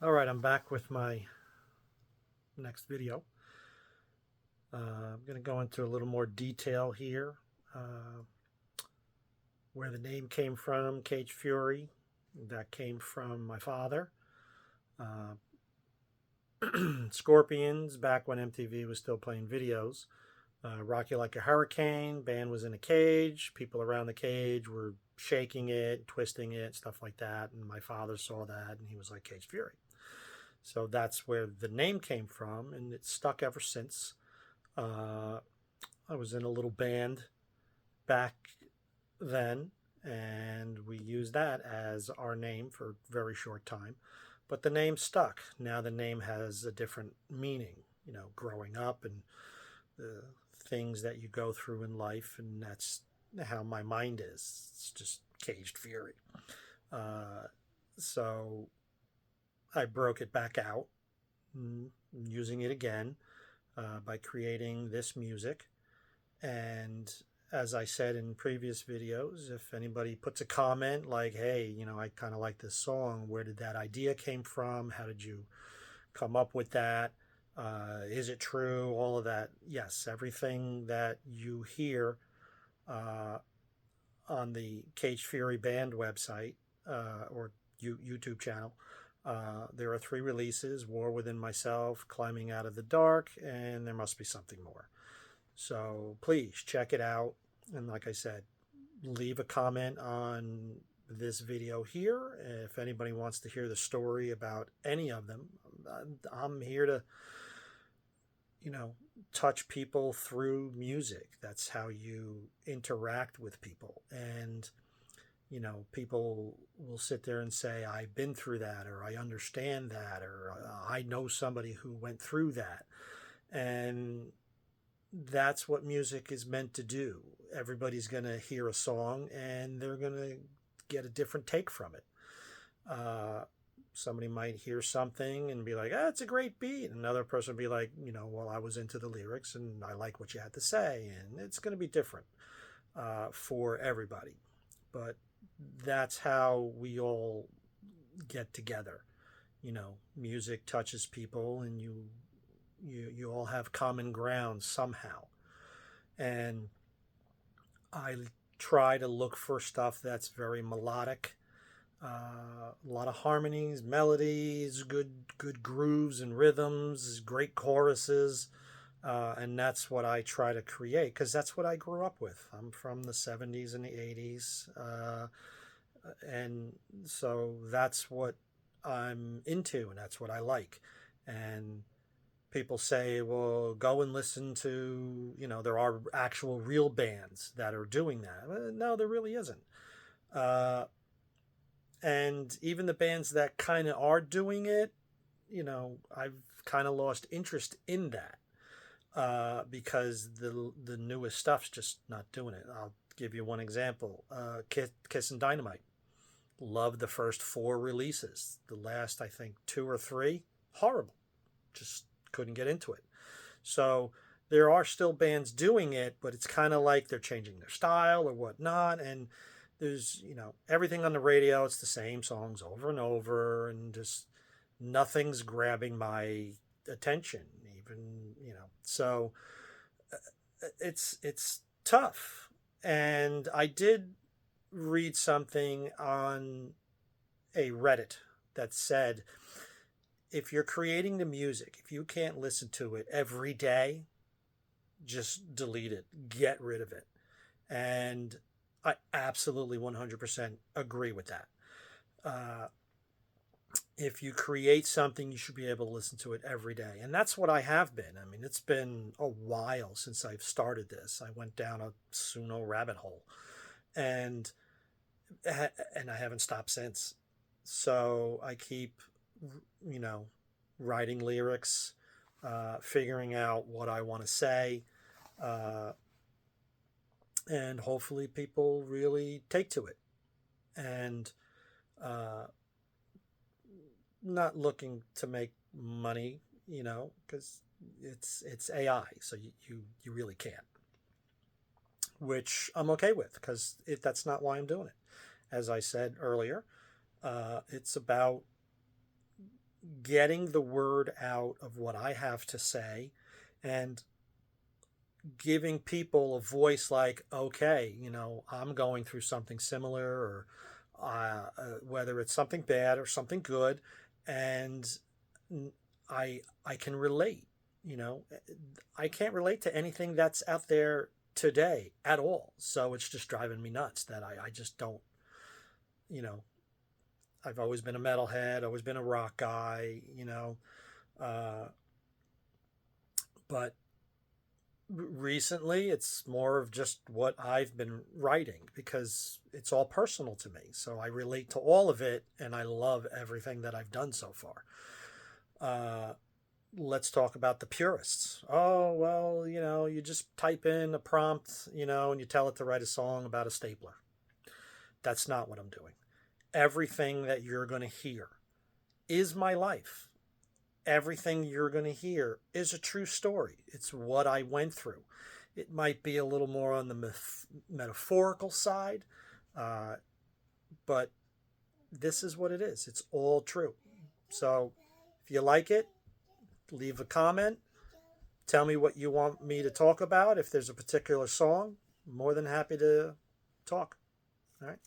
All right, I'm back with my next video. I'm going to go into a little more detail here. Uh, where the name came from, Cage Fury, that came from my father. Uh, Scorpions, back when MTV was still playing videos. Rock You Like a Hurricane, band was in a cage. People around the cage were shaking it, twisting it, stuff like that. And my father saw that and he was like, Cage Fury. So that's where the name came from, and it's stuck ever since. Uh, I was in a little band back then, and we used that as our name for a very short time. But the name stuck. Now the name has a different meaning, growing up and the things that you go through in life, and that's how my mind is. It's just Caged Fury. Uh, so I broke it back out, using it again by creating this music. And as I said in previous videos, if anybody puts a comment like, hey, I kind of like this song, where did that idea came from? How did you come up with that? Is it true? All of that. Yes, everything that you hear uh, on the Cage Fury Band website or YouTube channel. There are 3 releases: War Within Myself, Climbing Out of the Dark, and There Must Be Something More. So please check it out. And like I said, leave a comment on this video here. If anybody wants to hear the story about any of them, I'm here to, you know, touch people through music. That's how you interact with people. And, people will sit there and say, I've been through that, or I understand that, or I know somebody who went through that. And that's what music is meant to do. Everybody's going to hear a song and they're going to get a different take from it. Uh, Somebody might hear something and be like, it's a great beat. Another person will be like, well, I was into the lyrics and I like what you had to say. And it's going to be different for everybody. But that's how we all get together. Music touches people, and you all have common ground somehow. And I try to look for stuff that's very melodic, a lot of harmonies, melodies, good grooves and rhythms, great choruses, and that's what I try to create because that's what I grew up with. I'm from the '70s and the '80s, and so that's what I'm into, and that's what I like. And people say, well, go and listen to, there are actual real bands that are doing that. No, there really isn't. Uh, and even the bands that kind of are doing it, I've kind of lost interest in that because the newest stuff's just not doing it. I'll give you one example. Kiss and Dynamite. Loved the first 4 releases. The last, I think, 2 or 3, horrible. Just couldn't get into it. So there are still bands doing it, but it's kind of like they're changing their style or whatnot. And there's, everything on the radio, it's the same songs over and over, and just nothing's grabbing my attention, even, So it's tough. And I did read something on a Reddit that said, if you're creating the music, if you can't listen to it every day, just delete it, get rid of it. And I absolutely 100% agree with that. Uh, if you create something, you should be able to listen to it every day. And that's what I have been. I mean, it's been a while since I've started this. I went down a Suno rabbit hole and and I haven't stopped since. So I keep, you know, writing lyrics, figuring out what I want to say, uh, and hopefully people really take to it. And uh, not looking to make money, because it's AI, so you really can't. Which I'm okay with because that's not why I'm doing it. As I said earlier, it's about getting the word out of what I have to say and giving people a voice like, okay, I'm going through something similar, or whether it's something bad or something good, and I can relate. You know, I can't relate to anything that's out there today at all. So it's just driving me nuts that I just don't, you know, I've always been a metalhead, always been a rock guy, uh, but recently it's more of just what I've been writing because it's all personal to me. So I relate to all of it and I love everything that I've done so far. Uh, let's talk about the purists. Oh, well, you just type in a prompt, and you tell it to write a song about a stapler. That's not what I'm doing. Everything that you're going to hear is my life. Everything you're going to hear is a true story. It's what I went through. It might be a little more on the metaphorical side, uh, but this is what it is. It's all true. So if you like it, leave a comment. Tell me what you want me to talk about. If there's a particular song, I'm more than happy to talk. All right.